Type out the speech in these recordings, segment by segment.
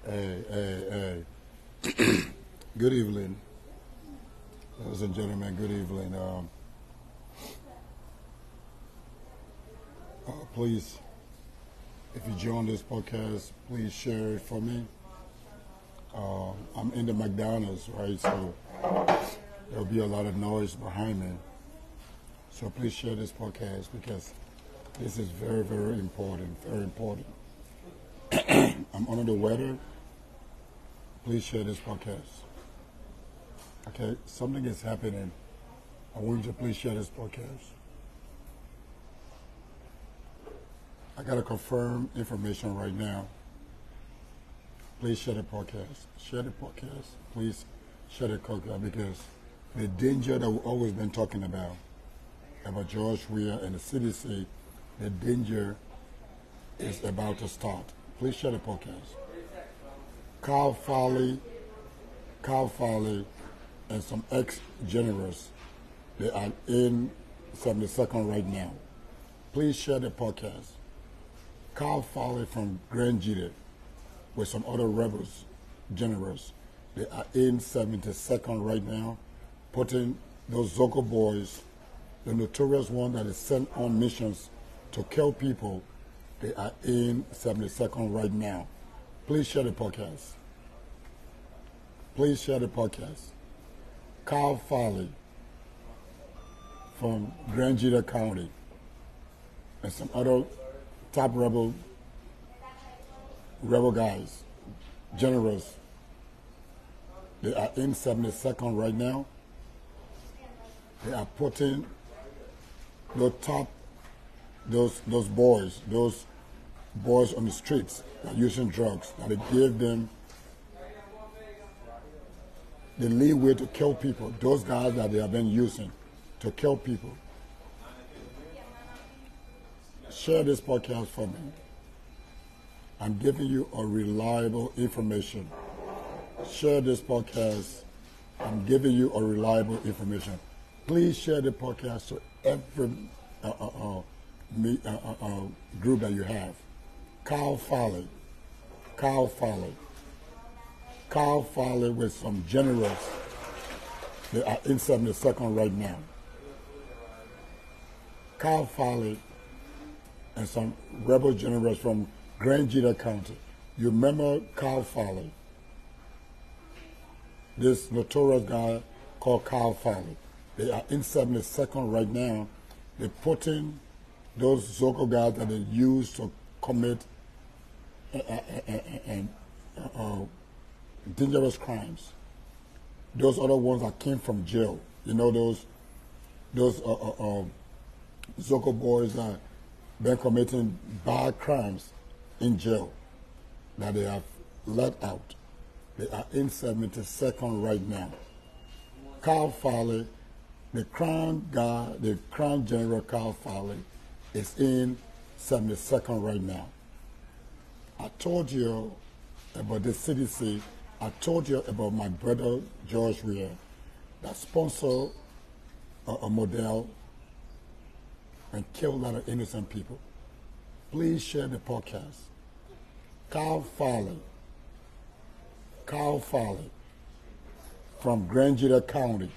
Hey. Good evening, ladies and gentlemen. Good evening. Please, if you join this podcast, please share it for me. I'm in the McDonald's, right? So there'll be a lot of noise behind me. So please share this podcast because this is very, very important. Very important. I'm under the weather. Please share this podcast. Okay, something is happening. I want you to please share this podcast. I got to confirm information right now. Please share the podcast. Share the podcast. Please share the podcast because the danger that we've always been talking about George Weah and the CDC, the danger is about to start. Please share the podcast. Kyle Fowley, and some ex-generals, they are in 72nd right now. Please share the podcast. Kyle Fowley from Grand Jita with some other rebels, generals, they are in 72nd right now, putting those Zoko boys, the notorious one that is sent on missions to kill people, they are in 72nd right now. Please share the podcast. Please share the podcast. Kyle Fowley from Grand Jita County and some other top rebel guys, generals, they are in 72nd right now. They are putting those boys on the streets that are using drugs, that they gave them the leeway to kill people, those guys that they have been using to kill people. Share this podcast for me. I'm giving you a reliable information. Share this podcast. I'm giving you a reliable information. Please share the podcast to every group that you have. Kyle Fowley with some generals. They are in 72nd right now. Kyle Fowley and some rebel generals from Grand Jita County. You remember Kyle Fowley? This notorious guy called Kyle Fowley. They are in 72nd right now. They're putting those Zoko guys that they use to commit dangerous crimes. Those other ones that came from jail. You know, those Zoko boys that been committing bad crimes in jail that they have let out. They are in 72nd right now. Kyle Fowley, the crown general Kyle Fowley, is in 72nd right now. I told you about the CDC. I told you about my brother George Weah that sponsored a model and killed a lot of innocent people. Please share the podcast. Kyle Fowley from Grand Jita County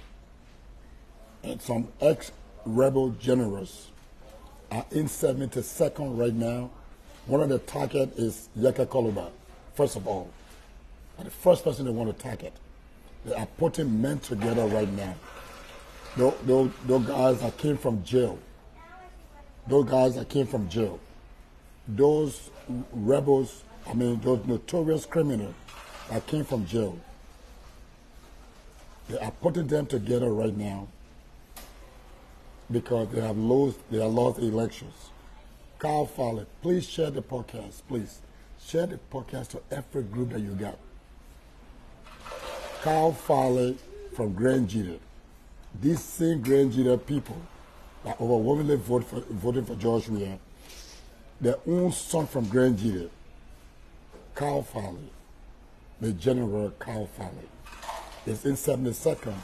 and some ex-rebel generals are in 72nd right now. One of the targets is Yeka Koluba, first of all. And the first person they want to target. They are putting men together right now. Those guys that came from jail. Those rebels, those notorious criminals that came from jail. They are putting them together right now because they have lost elections. Kyle Fowley, please share the podcast. Please share the podcast to every group that you got. Kyle Fowley from Grand Jita. These same Grand Jita people that overwhelmingly voted for George Weah, their own son from Grand Jita, Kyle Fowley, the General Kyle Fowley, is in 72nd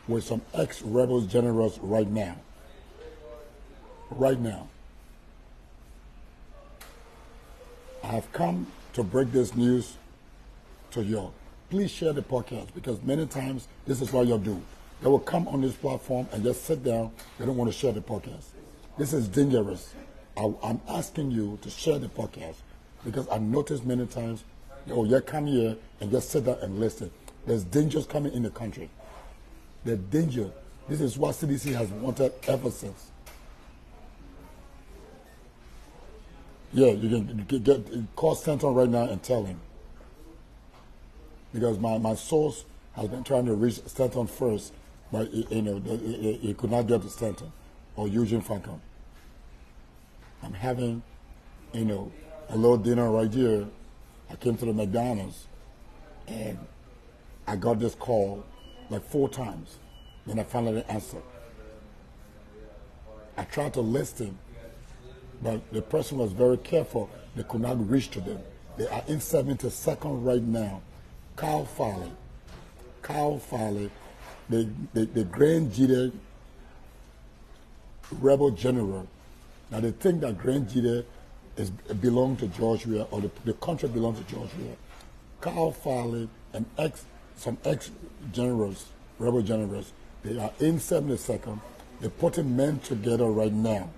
with some ex-rebels generals right now. I have come to break this news to you. Please share the podcast because many times this is what you'll do. They will come on this platform and just sit down. They don't want to share the podcast. This is dangerous. I'm asking you to share the podcast because I noticed many times, oh, you come here and just sit down and listen. There's dangers coming in the country. The danger. This is what CDC has wanted ever since. Yeah, you can call Stanton right now and tell him. Because my source has been trying to reach Stanton first, but he could not get to Stanton or Eugene Falcon. I'm having, a little dinner right here. I came to the McDonald's and I got this call like 4 times. Then I finally answered. I tried to list him, but the person was very careful. They could not reach to them. They are in 72nd right now. Kyle Farley, the Grand Jide rebel general. Now they think that Grand Jide belong to George Weah, or the country belongs to George Weah. Kyle Farley and some ex-generals, rebel generals, they are in 72nd. They're putting men together right now.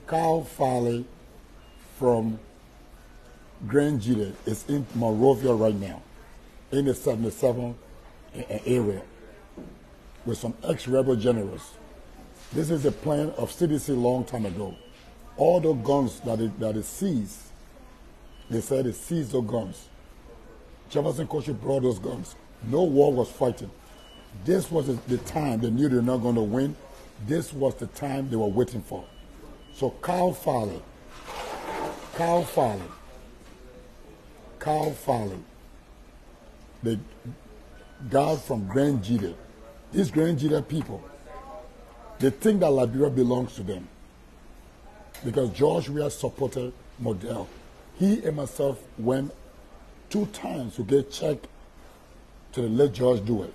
Kyle Farley from Grand Jide is in Monrovia right now, in the 77 area, with some ex-rebel generals. This is the plan of CDC long time ago. All the guns that it seized, they said it seized those guns. Jefferson Cochee brought those guns. No war was fighting. This was the time they knew they were not going to win. This was the time they were waiting for. So Kyle Farley, the guy from Grand Jide, these Grand Jide people, they think that Liberia belongs to them because George Weah supported Model. He and myself went 2 times to get checked to let George do it.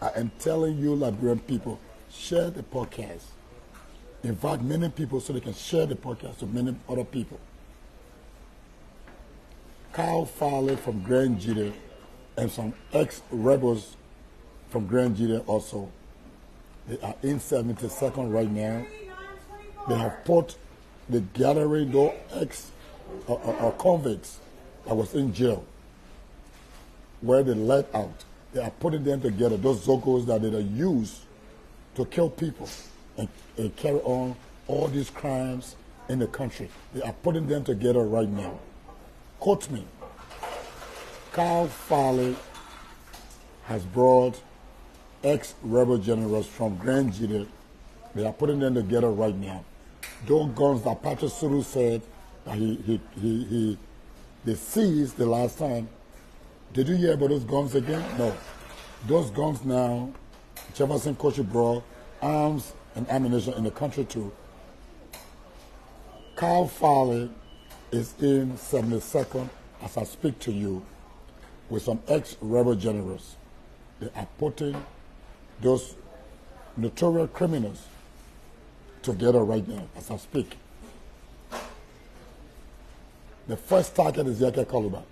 I am telling you, Liberian people, share the podcast. Invite many people so they can share the podcast to many other people. Kyle Farley from Grand Jide and some ex-rebels from Grand Jide also. They are in 72nd right now. They have put the gathering those convicts that was in jail, where they let out. They are putting them together, those Zogos that they use to kill people and carry on all these crimes in the country. They are putting them together right now. Quote me. Kyle Farley has brought ex-rebel generals from Grand Jide. They are putting them together right now. Those guns that Patrick Suru said that they seized the last time. Did you hear about those guns again? No. Those guns now, Jefferson Cochee brought arms and ammunition in the country too. Kyle Farley is in 72nd as I speak to you with some ex-rebel generals. They are putting those notorious criminals together right now as I speak. The first target is Yeke Koluba.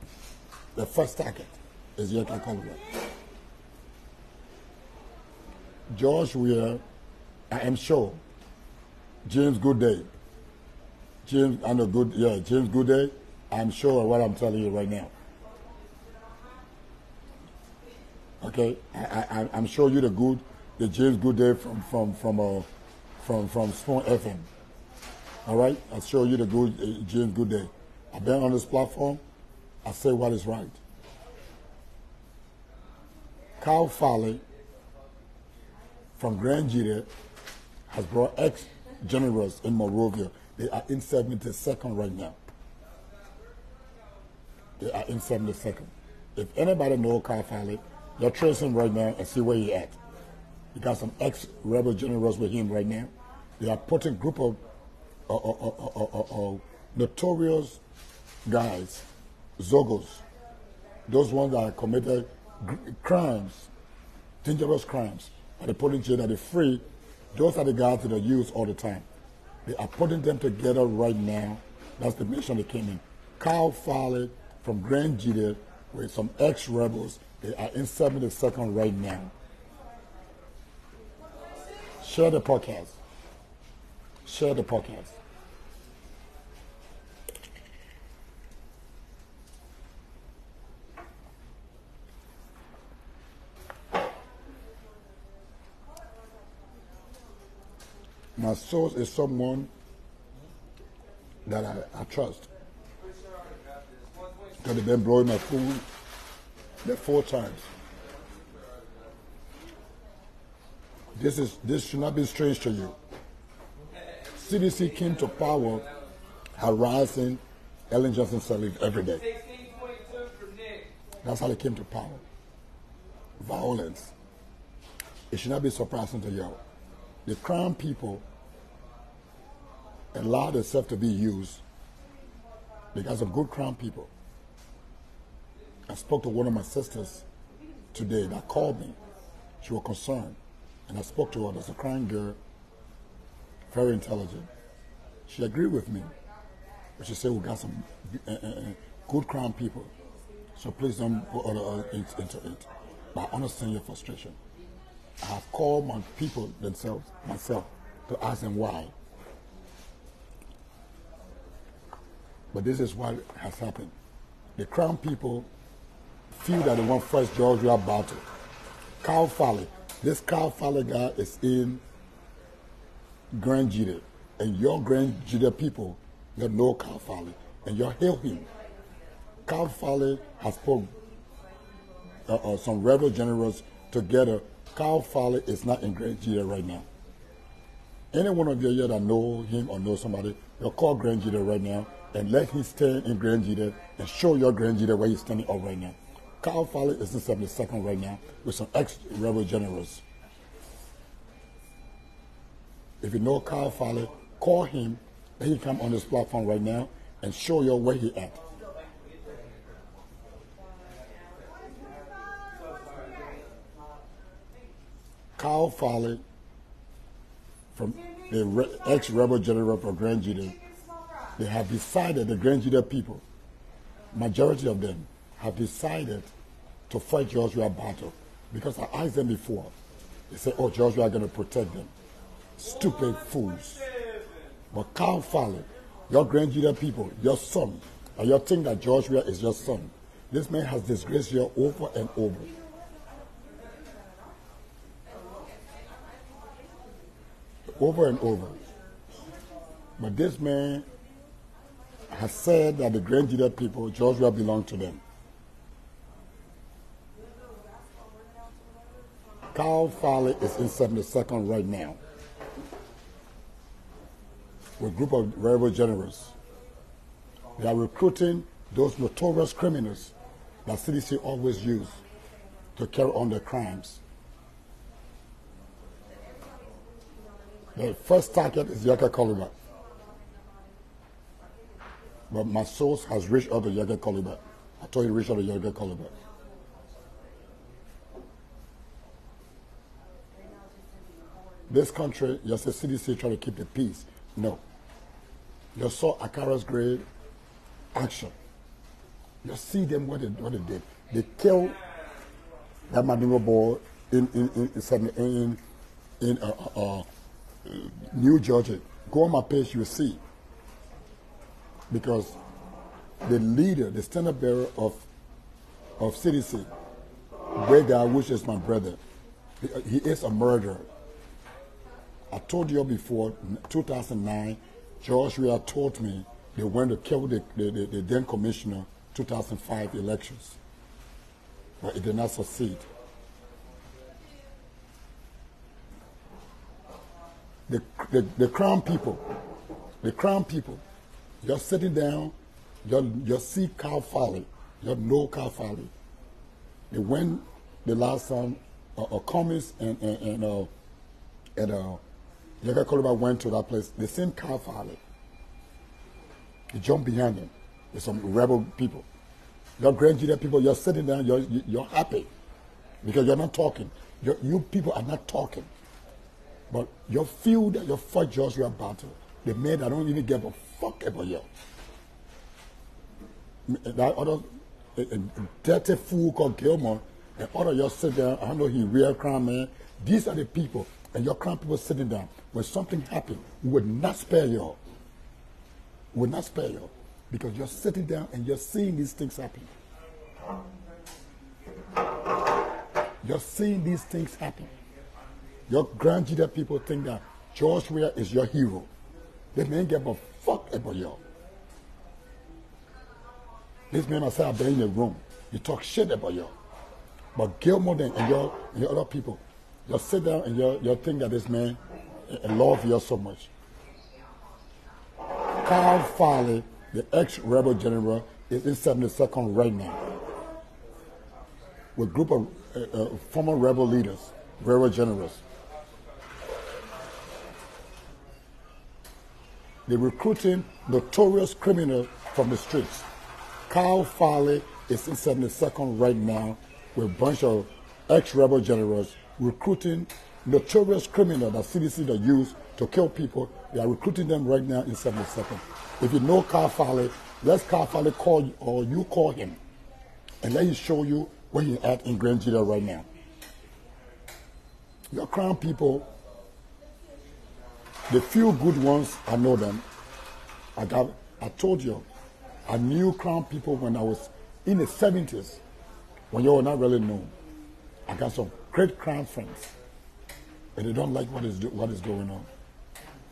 The first target is Yeke Koluba. George Weah, I am sure, James Goodday, James Goodday, I'm sure of what I'm telling you right now. Okay, I'm sure you the James Goodday from Spoon FM. All right, I'll show you the James Goodday. I've been on this platform. I say what is right. Kyle Farley from Grand Jide has brought ex-generals in Monrovia. They are in 72nd right now. They are in 72nd. If anybody knows Kyle Farley, you're tracing him right now and see where he at. He got some ex-rebel generals with him right now. They are putting a group of notorious guys, Zogos, those ones that have committed crimes, dangerous crimes, and they put in jail that they free. Those are the guys that are used all the time. They are putting them together right now. That's the mission they came in. Kyle Farley from Grand Jita with some ex-rebels. They are in 72nd right now. Share the podcast. Share the podcast. My source is someone that I trust. Because they've been blowing my phone there 4 times. This should not be strange to you. CDC came to power harassing Ellen Johnson Sirleaf every day. That's how they came to power. Violence. It should not be surprising to you. The Crown people allowed themselves to be used because of good Crown people. I spoke to one of my sisters today that called me. She was concerned. And I spoke to her. There's a Crown girl, very intelligent. She agreed with me. But she said we got some good Crown people. So please don't put other into it. But I understand your frustration. I have called my people myself, to ask them why. But this is what has happened. The Crown people feel that they want first Georgia battle. Kyle Farley. This Kyle Farley guy is in Grand Jita. And your Grand Jita people, you know Kyle Farley. And you hail him. Kyle Farley has put some rebel generals together. Kyle Farley is not in Grand Jita right now. Any one of you here that know him or know somebody, you'll call Grand Jita right now and let him stand in Grand Jita and show your Grand Jita where he's standing up right now. Kyle Farley is in 72nd right now with some ex-rebel generals. If you know Kyle Farley, call him, let him come on this platform right now and show you where he at. Kyle Farley, from the ex-rebel general for Grand Jita, they have decided, the Grand Jita people, majority of them, have decided to fight Joshua battle. Because I asked them before, they said, oh, Joshua is going to protect them. Stupid fools. But Kyle Farley, your Grand Jita people, your son, and you think that Joshua is your son. This man has disgraced you over and over. Over and over. But this man has said that the Grand Jita people, Joshua belonged to them. Kyle Farley is in 72nd right now with a group of rebel generals. They are recruiting those notorious criminals that CDC always use to carry on their crimes. The first target is Yaka Koluba. But my source has reached out to Yaka Koluba. I told you to reach out to Yaka Koluba. This country, you say CDC trying to keep the peace. No. You saw Akara's great action. You see them what they did. They killed that Maduro boy in New Georgia. Go on my page, you see. Because the leader, the standard bearer of CDC, Brega, which is my brother, he is a murderer. I told you before, 2009, Joshua told me they went to kill the then commissioner 2005 elections. But it did not succeed. The Crown people, you're sitting down, you see Kyle Farley, you know Kyle Farley. They went the last time, Cummins and Yaka Koluba went to that place. They seen Kyle Farley. They jumped behind him with some rebel people. Your Grand Jita people, you're sitting down, you're happy because you're not talking. You people are not talking. But you feel that you fight Joshua battle. The men that don't even give a fuck about you. That other dirty fool called Gilmore, and other y'all sit there, I know he real crime man. These are the people, and your crime people sitting down. When something happened, we would not spare y'all. We would not spare y'all. Because you're sitting down and you're seeing these things happen. You're seeing these things happen. Your Grand Judah people think that George Weah is your hero. They ain't give a fuck about y'all. This man must say, I've been in the room. You talk shit about y'all. But Gilmore and your other people, you sit down and you think that this man love you so much. Kyle Farley, the ex-rebel general, is in 72nd right now with a group of former rebel leaders, rebel generals. They're recruiting notorious criminals from the streets. Kyle Farley is in 72nd right now with a bunch of ex-rebel generals recruiting notorious criminals that CDC that use to kill people. They are recruiting them right now in 72nd. If you know Kyle Farley, let Kyle Farley call you, or you call him, and let him show you where he's at in Grand Judah right now. Your Crown people, the few good ones, I know them. I told you, I knew Crown people when I was in the 70s, when you were not really known. I got some great Crown friends, and they don't like what is going on.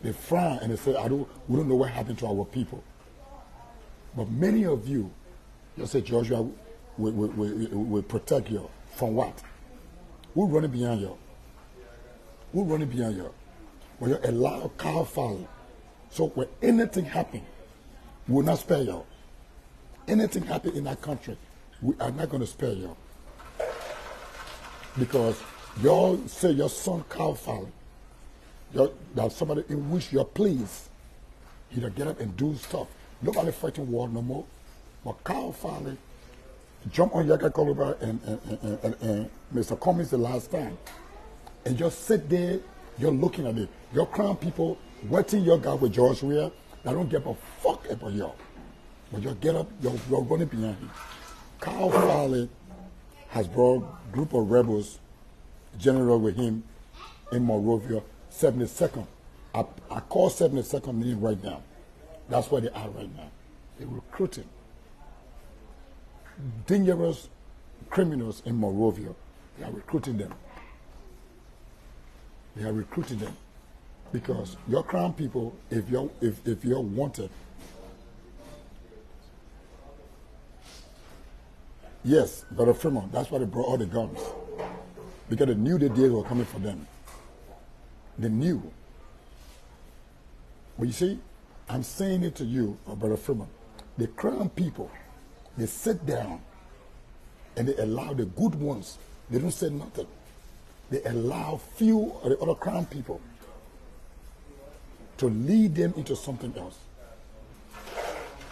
They frown and they say, we don't know what happened to our people. But many of you, you say, Joshua, we protect you. From what? Who running behind you? Who running behind you? When you allow Kyle Farley, so when anything happen, we will not spare you. Anything happen in that country, we are not going to spare you. Because y'all say your son Kyle Farley, that somebody in which you're pleased, he don't get up and do stuff. Nobody fighting war no more. But Kyle Farley jump on Yaka Koluba and Mr. Cummings the last time, and just sit there, you're looking at it. Your Crown people wetting your guy with George Weah, I don't give a fuck about y'all. But you get up, you're running behind him. Kyle Farley has brought a group of rebels, general with him in Monrovia, 72nd. I call 72nd meeting right now. That's where they are right now. They're recruiting dangerous criminals in Monrovia. They are recruiting them. They are recruiting them. Because your Crown people, if you're wanted, yes, Brother Fremont, that's why they brought all the guns. Because they knew the days were coming for them. They knew. But you see, I'm saying it to you, Brother Fremont. The Crown people, they sit down and they allow the good ones, they don't say nothing. They allow few of the other Crown people to lead them into something else.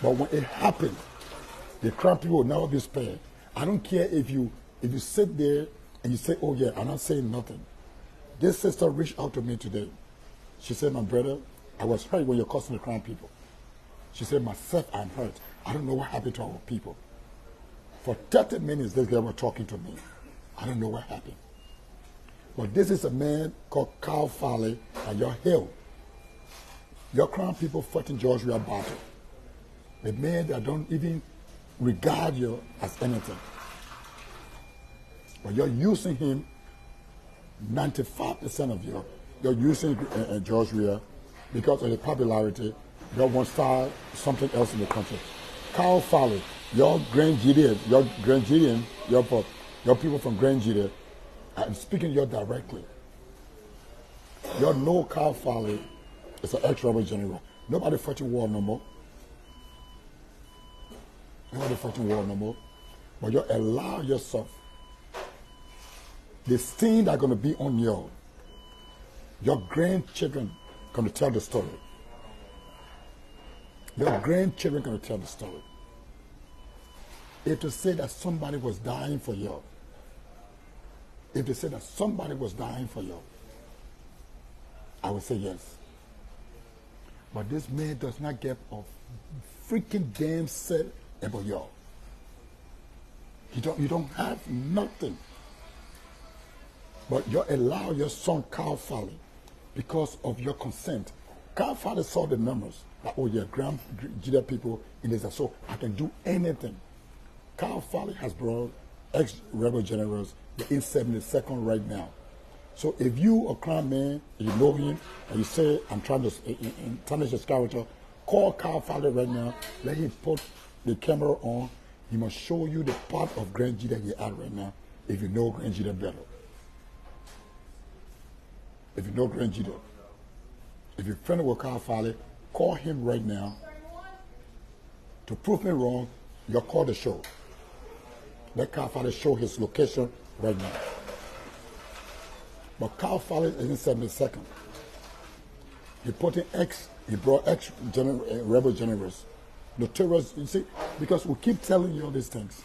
But when it happens, the Crown people will never be spared. I don't care if you sit there and you say, oh yeah, I'm not saying nothing. This sister reached out to me today. She said, my brother, I was hurt when you're cursing the Crown people. She said, myself, I'm hurt. I don't know what happened to our people. For 30 minutes, this girl was talking to me. I don't know what happened. But this is a man called Kyle Farley at your hill. Your Crown people fighting George Weah battle. The man that don't even regard you as anything. But you're using him, 95% of you, you're using George Weah because of the popularity. You want to start something else in the country. Kyle Farley, your Grand Judean, your people from Grand Judean, I'm speaking to you directly. You know Kyle Farley is an ex-rebel general. Nobody fighting war no more. Nobody fighting war no more. But you allow yourself, the stain that's going to be on your grandchildren going to tell the story. Your grandchildren going to tell the story. If to say that somebody was dying for you, if they say that somebody was dying for you, I would say yes. But this man does not get a freaking damn set about y'all. You don't have nothing. But you allow your son Kyle Fowler because of your consent. Kyle Fowler saw the numbers. Like, oh yeah, Graham Jeter people in this, so I can do anything. Kyle Fowler has brought ex-rebel generals in 72nd right now. So if you a crime man, you know him, and you say, I'm trying to tarnish his character, call Kyle Fowler right now, let him put the camera on. He must show you the part of Graham Jeter he at right now, if you know Graham Jeter better. If you know Graham Jeter. If you're friendly with Kyle Fowler, call him right now. To prove me wrong, you'll call the show. Let Kyle Fowler show his location right now. But Kyle Fowler is in 72nd. He brought rebel generals. Notorious, you see, because we keep telling you all these things.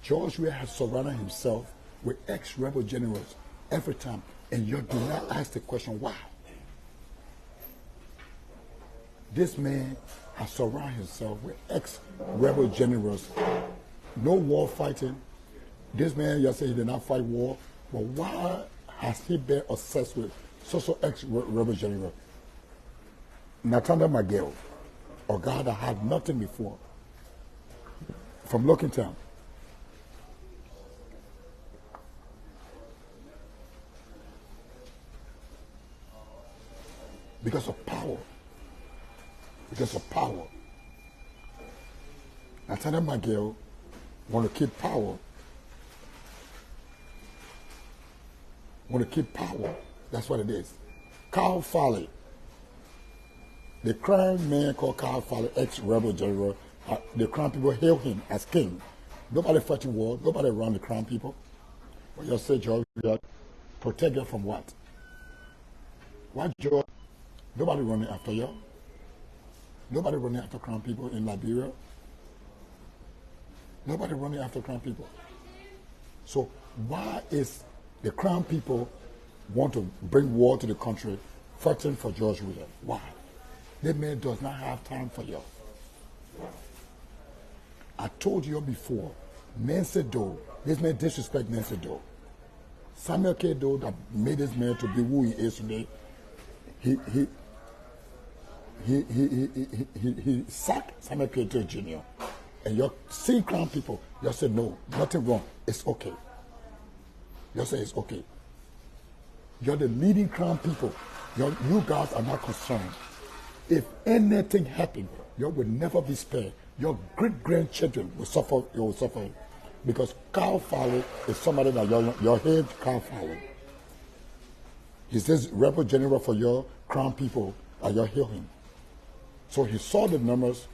George Weah has surrounded himself with ex-rebel generals every time. And you do not ask the question, why? This man has surrounded himself with ex-rebel generals. No war fighting. This man, you say he did not fight war. But why has he been obsessed with social ex-rebel general? Nathaniel McGill, a guy that had nothing before, from Lockingtown. Because of power. Because of power. Nathaniel McGill want to keep power. Want to keep power. That's what it is. Kyle Fowler, the crime man called Kyle Fowler, ex-rebel general, the crime people hail him as king. Nobody fighting war. Nobody run the crime people. But you say, George, protect them from what? Why, George? Nobody running after you. Nobody running after crime people in Liberia. Nobody running after crime people. So why is the crime people want to bring war to the country fighting for George Weah? Why? That man does not have time for you. I told you before, Nancy Doe, this man disrespect Nancy Doe. Samuel K. Doe that made this man to be who he is today, he sacked Samuel K. Doe Jr. And you're seeing crime people, you say, no, nothing wrong, it's okay. You say it's okay. You're the leading crime people. You guys are not concerned. If anything happened, you will never be spared. Your great-grandchildren will suffer, you will suffer. Because Kyle Fowler is somebody that your head Kyle Fowler. He says rebel general for your crown people and you're healing. So he saw the numbers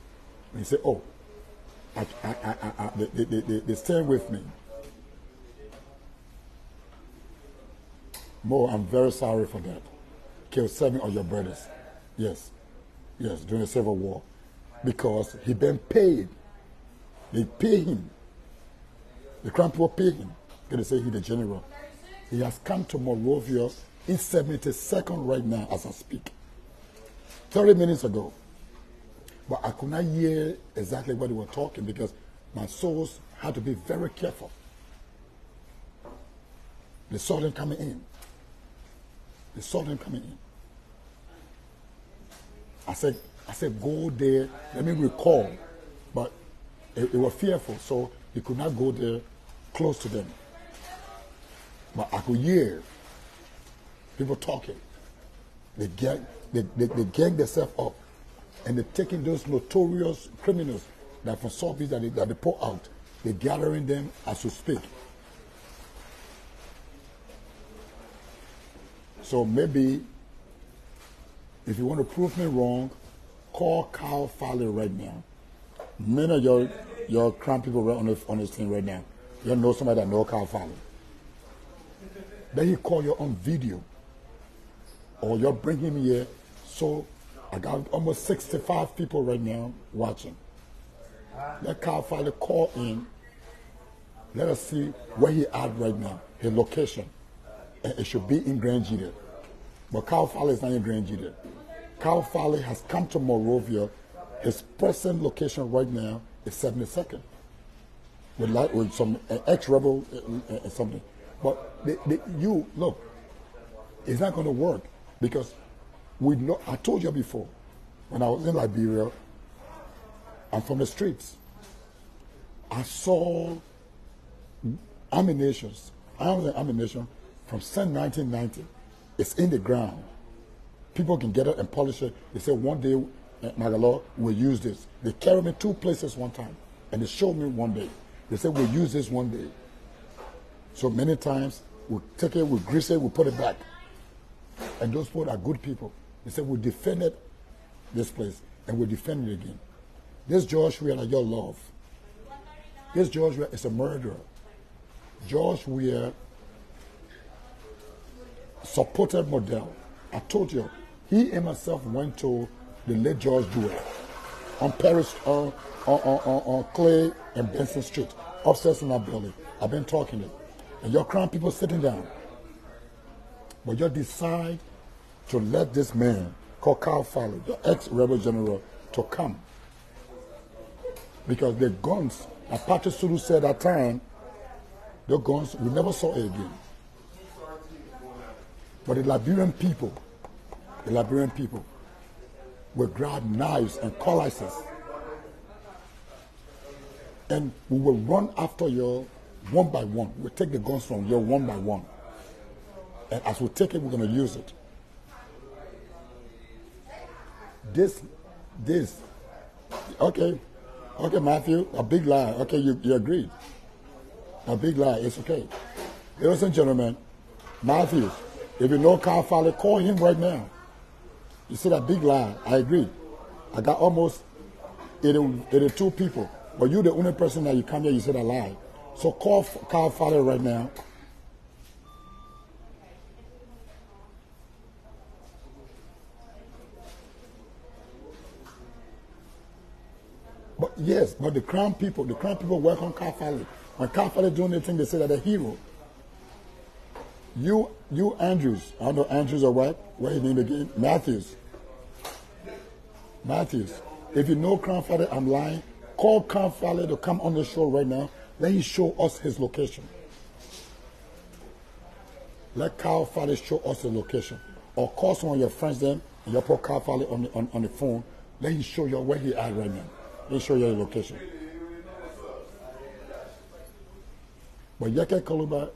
and he said, oh, they stand with me. Mo, I'm very sorry for that. Killed 7 of your brothers. Yes. Yes, during the Civil War. Because he been paid. They pay him. The crown people pay him. They say he's the general. He has come to Monrovia in 72nd right now as I speak. 30 minutes ago. But I could not hear exactly what they were talking because my souls had to be very careful. They saw them coming in. They saw them coming in. I said, go there. Let me recall. But it was fearful, so he could not go there close to them. But I could hear people talking. They gang themselves up. And they're taking those notorious criminals that from South Beach that they pull out. They're gathering them as we speak. So maybe, if you want to prove me wrong, call Kyle Fowler right now. Many of your crime people right on this thing right now. You know somebody that know Kyle Fowler. Then you call you on video. Or you bring him here. So I got almost 65 people right now watching. Let Kyle Fowler call in. Let us see where he at right now, his location. And it should be in Grand Jeter. But Kyle Fowler is not in Grand Jeter. Cal Farley has come to Monrovia. His present location right now is 72nd, with some ex-rebel something. But you look, it's not going to work because we know. I told you before, when I was in Liberia, I'm from the streets. I saw ammunition from since 1990. It's in the ground. People can get it and polish it. They say one day, Magalo, we'll use this. They carried me 2 places one time, and they showed me one day. They said we'll use this one day. So many times we'll take it, we'll grease it, we'll put it back. And those people are good people. They said we'll defend it, this place, and we'll defend it again. This George Weah that you love, this George Weah is a murderer. George Weah supported Model. I told you, he and myself went to the late George Weah on Paris, on Clay and Benson Street, upstairs in that building. I've been talking to them. And your Crown people sitting down. But you decide to let this man called Cal Farley, the ex-rebel general, to come. Because the guns, as Patrick Sulu said at that time, the guns, we never saw it again. But the Liberian people will grab knives and cutlasses, and we will run after you one by one. We'll take the guns from you one by one. And as we take it, we're going to use it. Okay, Matthew, a big lie. Okay, you agreed. A big lie, it's okay. Ladies and gentlemen, Matthew, if you know Cal Farley, call him right now. You said a big lie, I agree. I got almost 82 people, but you're the only person that you come here, you said a lie. So call Cal Farley right now. But yes, but the Crown people welcome Cal Farley. When Cal Farley doing anything, they say that they're a hero. You Andrews, I don't know Andrews or what? What's his name again? Matthews. If you know Crown Farley, I'm lying. Call Crown Farley to come on the show right now. Let him show us his location. Let Cal Farley show us the location. Or call some of your friends then, and you put Cal Farley on the phone. Let him show you where he at right now. Let him show you the location. But Yeke Kaluba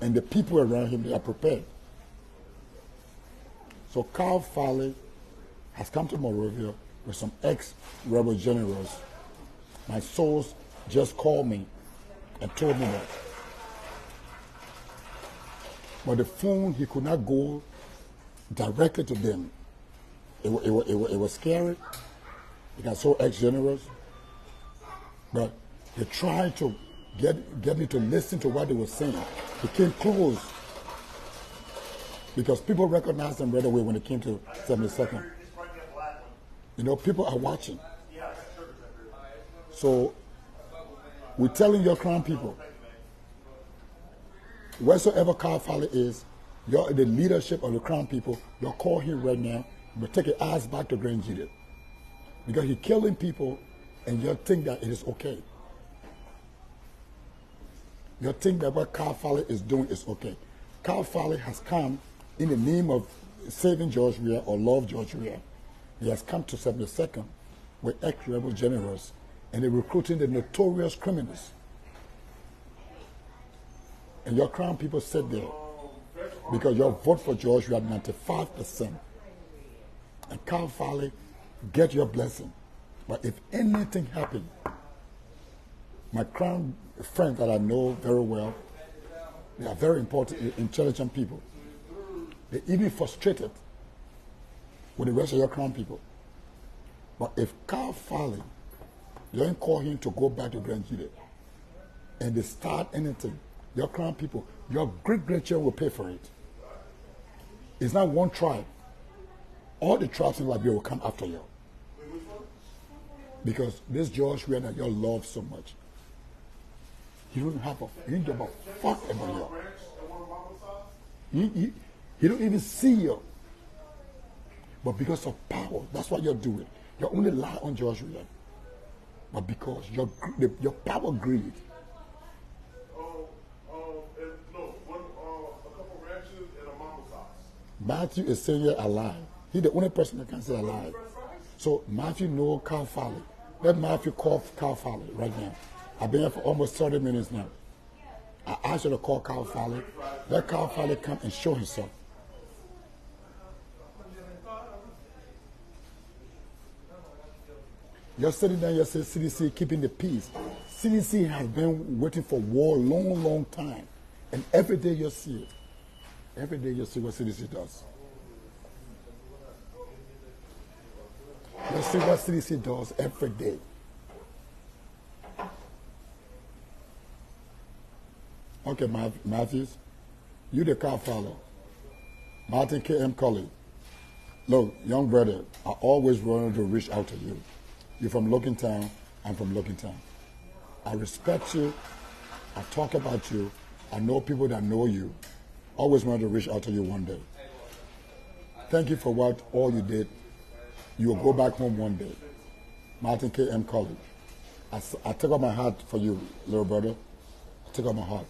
and the people around him, they are prepared. So Cal Farley has come to Monrovia with some ex-rebel generals. My source just called me and told me that. But the phone, he could not go directly to them. It was scary. Because so ex-generals. But they tried to get me to listen to what they were saying. He came close. Because people recognized them right away when it came to 72nd. You know, people are watching. So, we're telling your Crown people, wheresoever Cal Farley is, you're the leadership of the Crown people, you'll call him right now, but take your ass back to Grand Juliet. Because he's killing people, and you think that it is okay. You think that what Cal Farley is doing is okay. Cal Farley has come in the name of saving George Weah or love George Weah. He has come to 72nd with ex-rebel generals, and they're recruiting the notorious criminals. And your Crown people sit there because your vote for George Weah 95%. And Cal Farley, get your blessing. But if anything happens, my Crown friends that I know very well, they are very important, intelligent people. They're even frustrated with the rest of your Crown people. But if Cal Farley, you don't call him to go back to Grand Juliet, and they start anything, your Crown people, your great-grandchildren will pay for it. It's not one tribe. All the tribes in Liberia will come after you. Because this George Weah that you love so much, he don't give a fuck about you. He don't even see you. But because of power, that's what you're doing. You only lie on Joshua. But because your power greed. No, a couple ranches and a mama's house. Matthew is saying you're alive. He's the only person that can say alive. So Matthew know Cal Fowler. Let Matthew call Cal Fowler right now. I've been here for almost 30 minutes now. I asked you to call Cal Fowler. Let Cal Fowler come and show himself. You're sitting there, you're saying CDC keeping the peace. CDC has been waiting for war a long, long time. And every day you see it. Every day you see what CDC does. You see what CDC does every day. Okay, Matthews, you the car follower. Martin K.M. Colley. Look, young brother, I always wanted to reach out to you. You're from Logan Town, I'm from Logan Town. I respect you, I talk about you, I know people that know you. Always wanted to reach out to you one day. Thank you for what all you did. You will go back home one day. Martin K.M. Colley. I take out my heart for you, little brother. I take out my heart.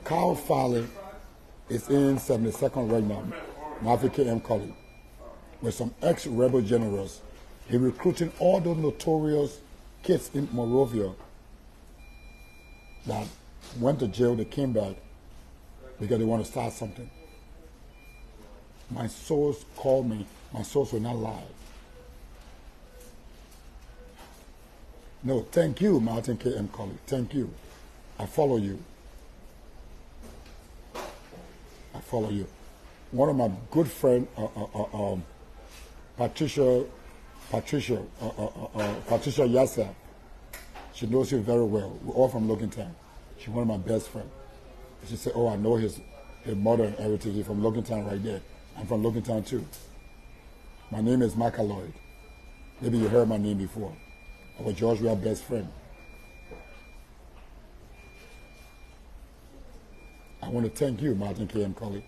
Carl Fowler is in 72nd right now. Martin K.M. Colley. With some ex-rebel generals. He recruiting all those notorious kids in Monrovia that went to jail, they came back because they want to start something. My source called me. My source will not lie. No, thank you, Martin K.M. Colley. Thank you. I follow you. I follow you. One of my good friends, Patricia Yassa, she knows you very well. We're all from Logan Town. She's one of my best friends. She said, oh, I know his mother and everything. He's from Logan Town right there. I'm from Logan Town too. My name is Micah Lloyd. Maybe you heard my name before. I was George, we are best friend. I want to thank you, Martin K.M. Colley.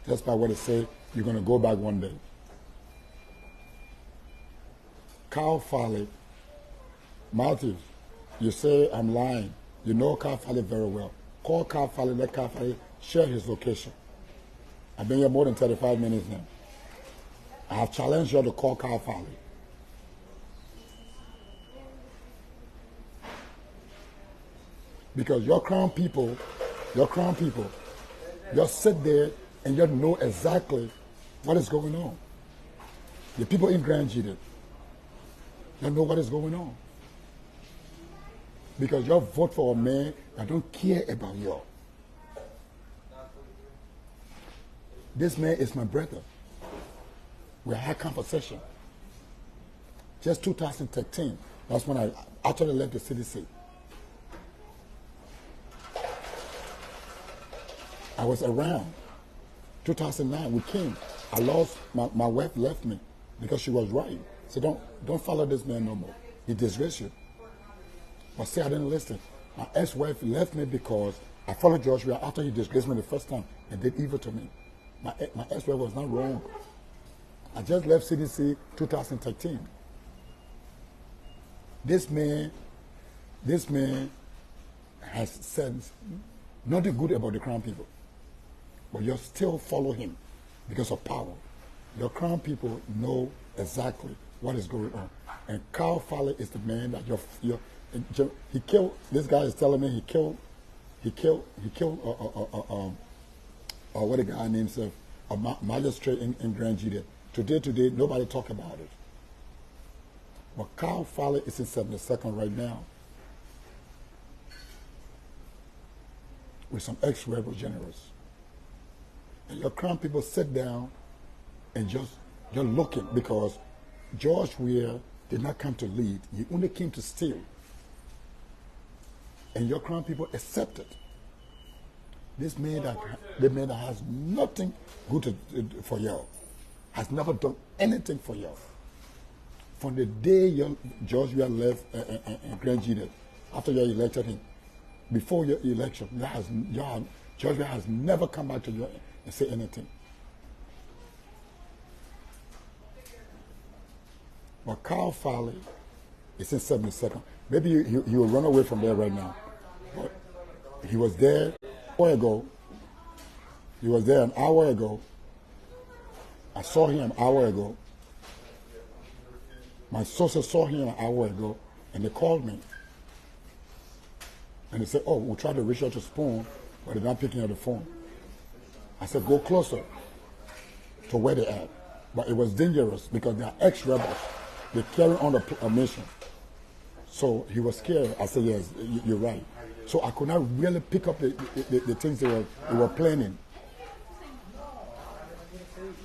Just by what it say, you're going to go back one day. Carl Fowler, Matthew, you say I'm lying. You know Carl Fowler very well. Call Carl Fowler, let Carl Fowler share his location. I've been here more than 35 minutes now. I have challenged you to call Carl Fowler. Because your crown people, you sit there and you know exactly what is going on. The people in Grand Judith, you know what is going on. Because you vote for a man that don't care about you. This man is my brother. We had conversation. Just 2013, that's when I actually left the CDC. I was around. 2009, we came. I lost, my wife left me because she was right. So don't follow this man no more. He disgraced you. But see, I didn't listen. My ex-wife left me because I followed Joshua after he disgraced me the first time and did evil to me. My ex-wife was not wrong. I just left CDC 2013. This man has said nothing good about the Crown people. But you still follow him because of power. Your Crown people know exactly what is going on. And Carl Fowler is the man that he killed, this guy is telling me he killed what the guy named himself, a magistrate in Grand Judith. Today, nobody talk about it. But Carl Fowler is in 72nd right now with some ex-rebel generals. And your Crown people sit down and you're looking because George Weah did not come to lead. He only came to steal. And your Crown people accepted. This man that has nothing good for you, has never done anything for you. From the day George Weah left Grand Judith, after you elected him, before your election, George Weah has never come back to you and say anything. But Kyle Fowler is in 72nd. Maybe he will run away from there right now. But he was there an hour ago. He was there an hour ago. I saw him an hour ago. My sources saw him an hour ago, and they called me. And they said, oh, we tried to reach out to Spoon, but they're not picking up the phone. I said, go closer to where they're at. But it was dangerous because they are ex-rebels. They carry on a mission. So he was scared. I said, yes, you're right. So I could not really pick up the things they were planning.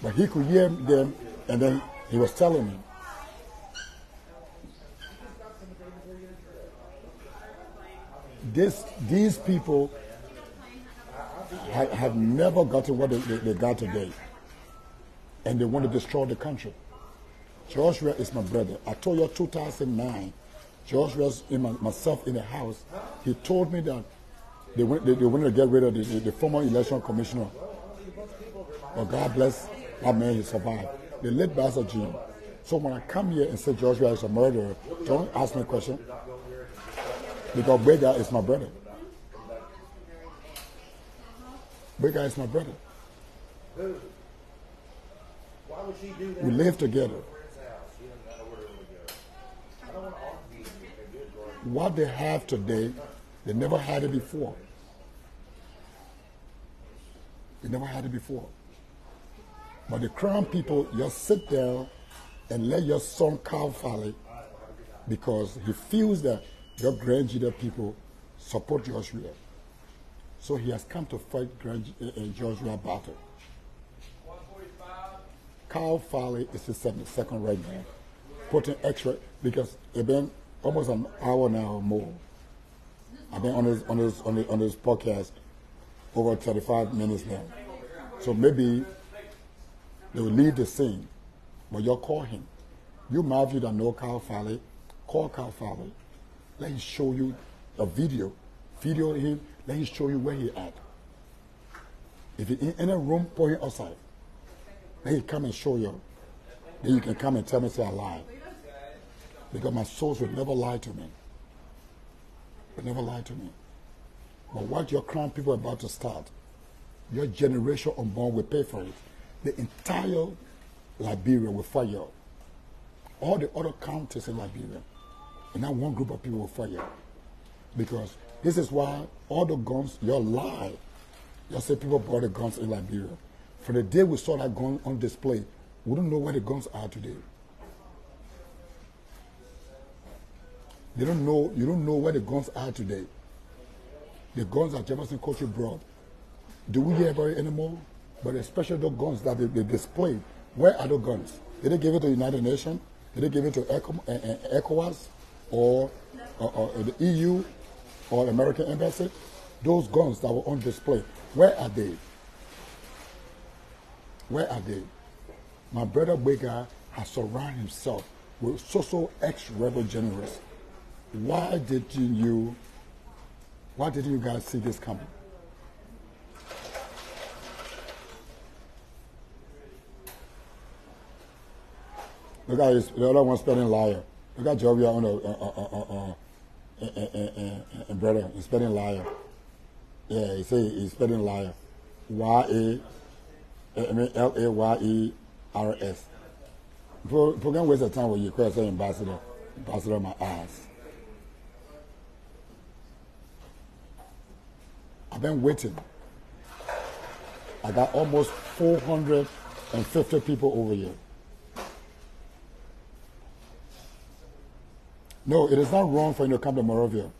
But he could hear them, and then he was telling me. These people have never gotten what they got today. And they want to destroy the country. Joshua is my brother. I told you 2009, Joshua was myself in the house. He told me that they wanted to get rid of the former election commissioner. But God bless that man, he survived. The late Bastard Jim. So when I come here and say Joshua is a murderer, don't ask me a question. Because Bega is my brother. Bega is my brother. We live together. What they have today, they never had it before. They never had it before. But the Crown people just sit there and let your son Kyle Fowler, because he feels that your Grand Judah people support Joshua. So he has come to fight Joshua battle. Kyle Fowler is the 72nd right now, putting extra, because it's been almost an hour now or more. I've been on his podcast over 35 minutes now. So maybe they will leave the scene, but you'll call him. You Matthew that know Kyle Fowler, call Kyle Fowler. Let him show you a video. Video him, let him show you where he at. If he's in a room, pull him outside. Let him come and show you. Then you can come and tell me, say I lied. Because my souls will never lie to me. Will never lie to me. But what your Crown people are about to start, your generation unborn will pay for it. The entire Liberia will fire. All the other counties in Liberia. And now one group of people will fire. Because this is why all the guns, you lie. You say people bought the guns in Liberia. From the day we saw that gun on display, we don't know where the guns are today. You don't know where the guns are today. The guns that Jefferson County brought. Do we hear about it anymore? But especially the guns that they displayed. Where are the guns? Did they give it to the United Nations? Did they give it to ECOWAS or the EU or American Embassy? Those guns that were on display, where are they? Where are they? My brother Bega has surrounded himself with so ex-rebel generals. Why didn't you guys see this coming? Look at the other one spelling liar. Look at Jovia on the brother, he's spelling liar. Yeah, he say he's spelling liar. Layers. Program waste of time when you call say ambassador my ass. I've been waiting. I got almost 450 people over here. No, it is not wrong for you to come to Morovia.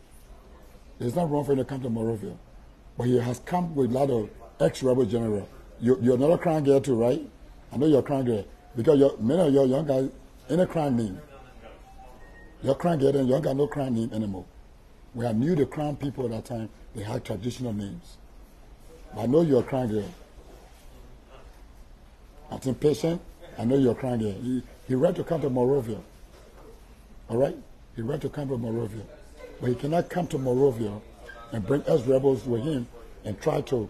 It is not wrong for you to come to Morovia. But he has come with a lot of ex-rebel general. You're not a Crown girl too, right? I know you're a Crown girl. Because many of your young guys in a Crown name. You're Crown girl and you don't got no Crown name anymore. When I knew the Crown people at that time, they had traditional names. But I know you're a Crown girl. I'm impatient. I know you're a Crown girl. He ready to come to Morovia. All right? He ready to come to Morovia. But he cannot come to Morovia and bring us rebels with him and try to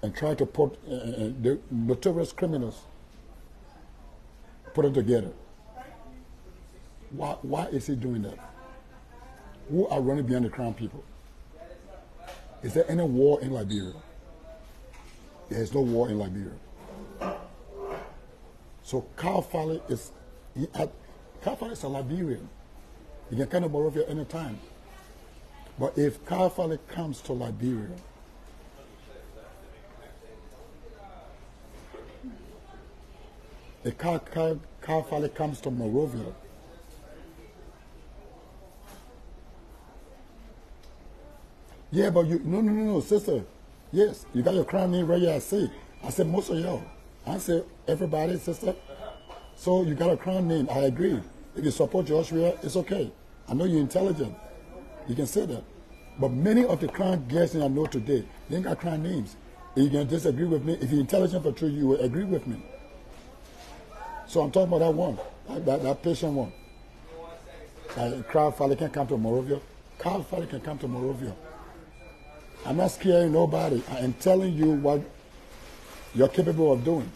put the notorious criminals, put them together. Why is he doing that? Who are running behind the crown people? Is there any war in Liberia? There is no war in Liberia. So Kyle Fowler is a Liberian. He can come to Monrovia anytime. But if Kyle Fowler comes to Liberia, if Kyle Fowler comes to Monrovia, yeah, but no, sister. Yes, you got your crown name right here. I said most of y'all. I said everybody, sister. So you got a crown name. I agree. If you support Joshua, it's okay. I know you're intelligent. You can say that. But many of the crown guests I know today, they ain't got crown names. And you can disagree with me. If you're intelligent for true, you will agree with me. So I'm talking about that one, that patient one. Kyle Fowler can come to Monrovia. Kyle Fowler can come to Monrovia. I'm not scaring nobody. I am telling you what you're capable of doing.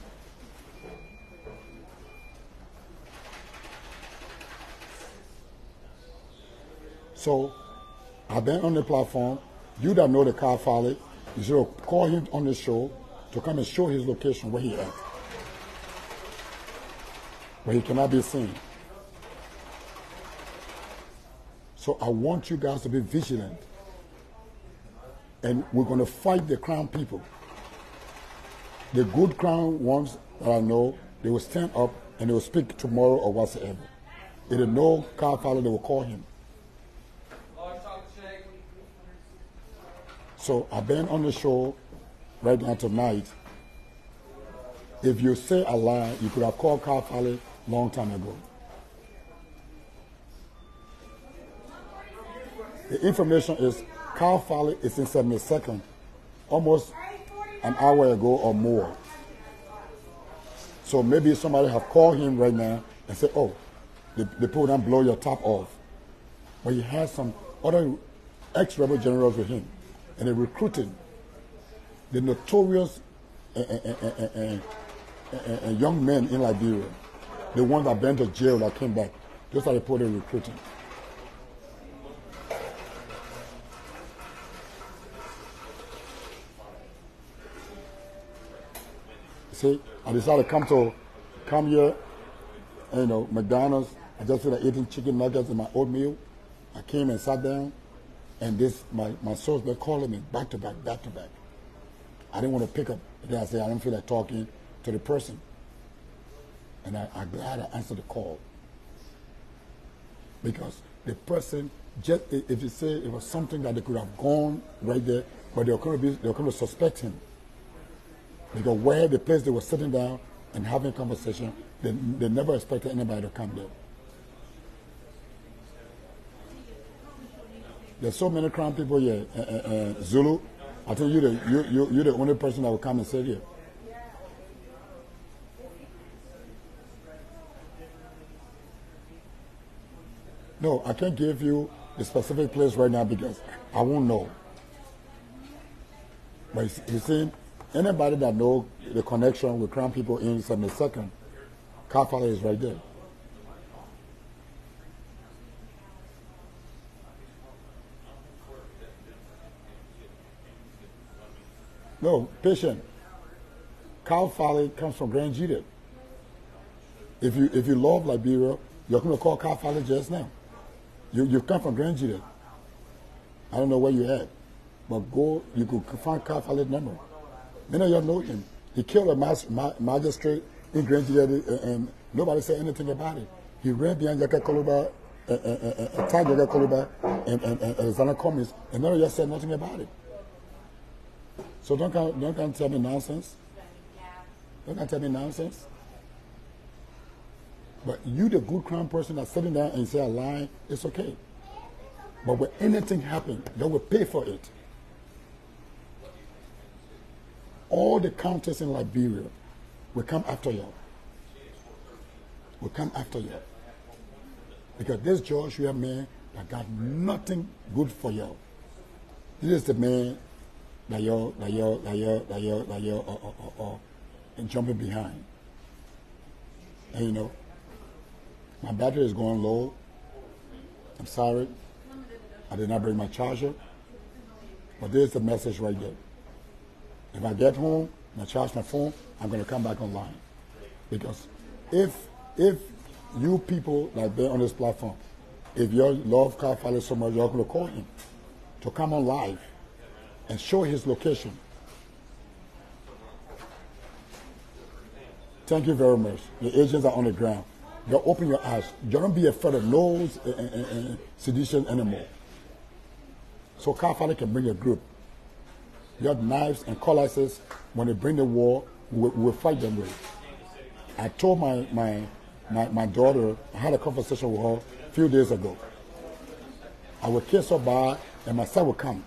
So I've been on the platform. You that know the Kyle Fowler, you should call him on the show to come and show his location where he at. Where he cannot be seen. So I want you guys to be vigilant. And we're going to fight the crown people. The good crown ones that I know, they will stand up and they will speak tomorrow or whatsoever. If they know Kyle Fowler, they will call him. So I've been on the show right now tonight. If you say a lie, you could have called Kyle Fowler a long time ago. The information is Kyle Fowler is in 72nd, almost an hour ago or more. So maybe somebody have called him right now and said, oh, the people don't blow your top off. But he has some other ex-rebel generals with him. And they recruited the notorious young men in Liberia, the ones that went to jail that came back. Those are the people they're recruiting. See, I decided to come here, McDonald's. I just started eating chicken nuggets and my oatmeal. I came and sat down, and my soul's been calling me back to back. I didn't want to pick up. Then I said, I don't feel like talking to the person. And I'm glad I answered the call. Because the person, just if you say it was something that they could have gone right there, but they were going to suspect him. Because where the place they were sitting down and having a conversation, they never expected anybody to come there. There's so many crown people here. Zulu, I think you're the only person that will come and sit here. No, I can't give you the specific place right now because I won't know. But you see, anybody that knows the connection with crown people in 72nd, Kyle Fowler is right there. No, patient. Kyle Fowler comes from Grand Judith. If you love Liberia, you're going to call Kyle Fowler just now. You come from Grand Judith. I don't know where you're at, but go. You could find Kyle Fowler's number. Many of y'all know him. He killed a magistrate in Grand Judith, and nobody said anything about it. He ran behind Yaka Koluba, attacked Yaka Koluba, and Alexander Cummings, and none of y'all said nothing about it. So don't come tell me nonsense. Don't come tell me nonsense. But you, the good crown person that's sitting there and say a lie, it's okay. But when anything happens, they will pay for it. All the counties in Liberia will come after you. Will come after you. Because this Joshua man that got nothing good for you. This is the man that you're jumping behind. And my battery is going low. I'm sorry. I did not bring my charger. But there's the message right there. If I get home and I charge my phone, I'm going to come back online. Because if you people like they're on this platform, if you love Kyle Fowler so much, you're going to call him to come on live and show his location. Thank you very much. The agents are on the ground. You open your eyes. You don't be afraid of no's and sedition anymore. So Kyle Fowler can bring a group. You have knives and cutlasses. When they bring the war, we'll fight them with. I told my daughter, I had a conversation with her a few days ago. I will kiss her by, and my son will come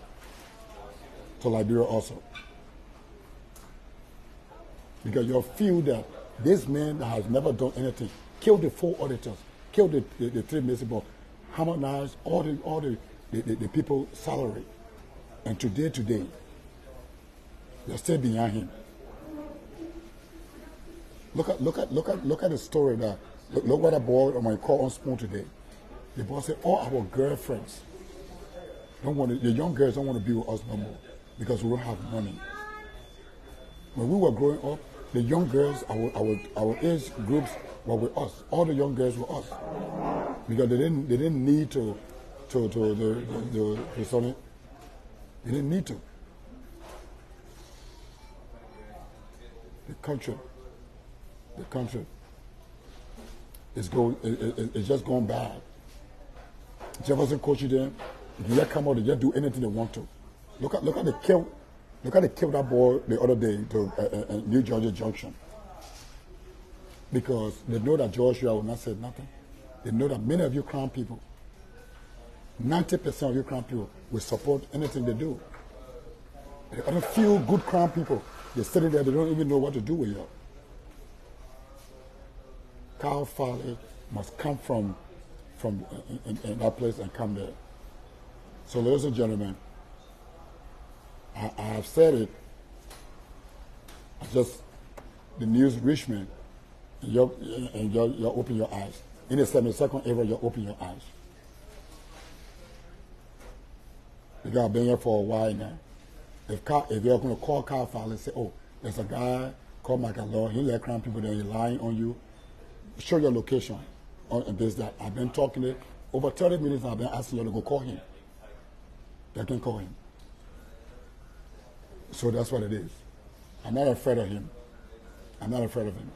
to Liberia also. Because you'll feel that this man that has never done anything, killed the 4 auditors, killed the 3 municipal, harmonized all the people's salary. And today, you're still behind him. Look at the story that, look what I bought on my call on Spoon today. The boss said, all our girlfriends don't want to, the young girls don't want to be with us no more because we don't have money. When we were growing up, the young girls, our age groups were with us. All the young girls were us because they didn't need to sorry, they didn't need to. The country is just going bad. Jefferson coaching them. They just come out and just do anything they want to. Look at the kill. Look at the kill that boy the other day to New Georgia Junction. Because they know that Joshua will not say nothing. They know that many of you Crown people, 90% of you Crown people will support anything they do. The other few good Crown people, they're sitting there, they don't even know what to do with you. Kyle Fowler must come from in that place and come there. So ladies and gentlemen, I have said it. The news reached me, and you're open your eyes. In the 72nd era, you open your eyes. Because I've been here for a while now. If you're going to call Kyle Fowler and say, oh, there's a guy called Michael Law, he let Crown people there, he's lying on you, show your location on this, that. I've been talking to over 30 minutes, I've been asking you to go call him. They can call him. So that's what it is. I'm not afraid of him. I'm not afraid of him.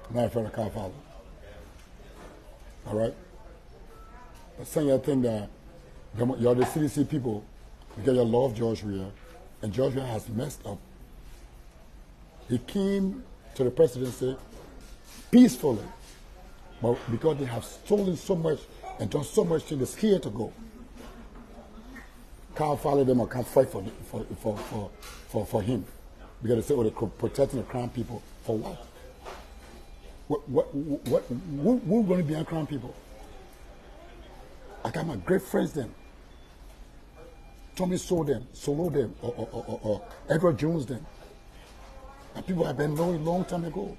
I'm not afraid of Kyle Fowler. All right? But saying you think that you're the CDC people because you love George Weah, and George Weah has messed up. He came to the presidency peacefully, but because they have stolen so much and done so much things, they're scared to go. Kyle Fowler them can't fight for him because they say, oh, they're protecting the Crown people for what? Who's going to be on Crown people? I got my great friends then. Tommy Solo them, or Edward Jones them. And people I've been knowing a long time ago.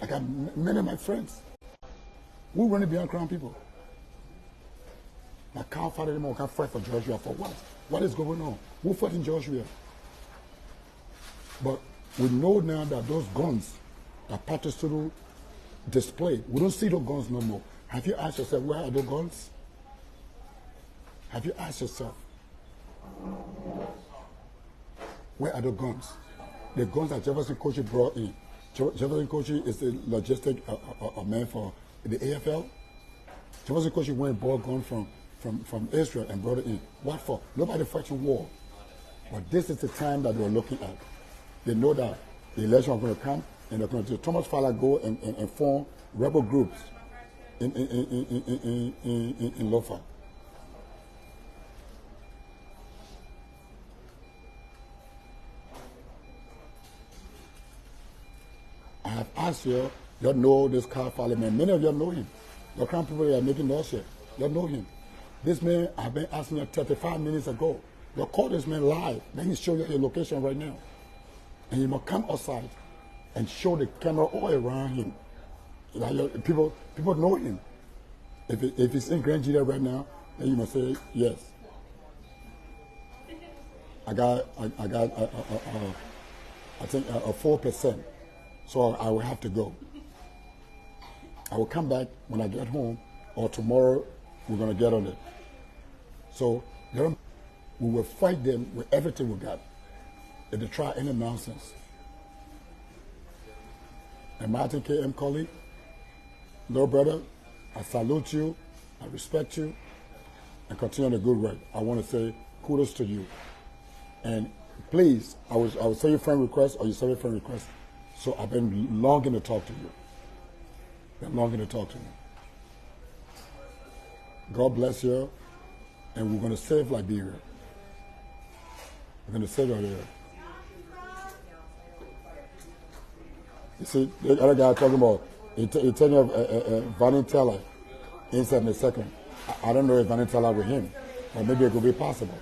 I got many of my friends who running beyond Crown people. I can't fight anymore. I can't fight for George Weah for what? What is going on? Who fought in George Weah? But we know now that those guns that Patrice Sulu displayed, we don't see those guns no more. Have you asked yourself, where are those guns? Have you asked yourself, where are the guns? The guns that Jefferson Kochi brought in. Jefferson Kochi is the logistic man for the AFL. Jefferson Kochi went and bought guns from Israel and brought it in. What for? Nobody fighting war. But this is the time that they're looking at. They know that the election are going to come, and they're going to do. Thomas Fowler go and form rebel groups in Lofa. I have asked you know this Kyle Fowler man. Many of you know him. The Crown people are making noise here. You know him. This man, I've been asking you 35 minutes ago. You call this man live. Let me show you your location right now. And you must come outside and show the camera all around him People know him. If he's in Grand Judah right now, then you must say yes. I think a 4%. So I will have to go. I will come back when I get home, or tomorrow we're going to get on it. So we will fight them with everything we got. If they try any nonsense. And Martin K.M. Colley, no brother, I salute you, I respect you, and continue on the good work. I want to say kudos to you. And please, I will send you friend request, or you send me friend request. So I've been longing to talk to you. God bless you, and we're going to save Liberia. We're going to save Liberia. You see, the other guy talking about, he telling you of Vanny Teller inside in a second. I don't know if Vanny Teller with him, or maybe it could be possible.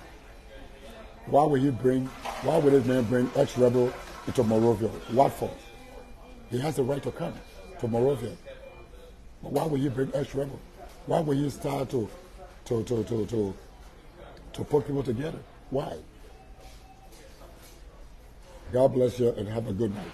Why would this man bring ex-rebel into Monrovia? What for? He has the right to come to Monrovia. But why would he bring ex-rebel? Why would he start to put people together? Why? God bless you and have a good night.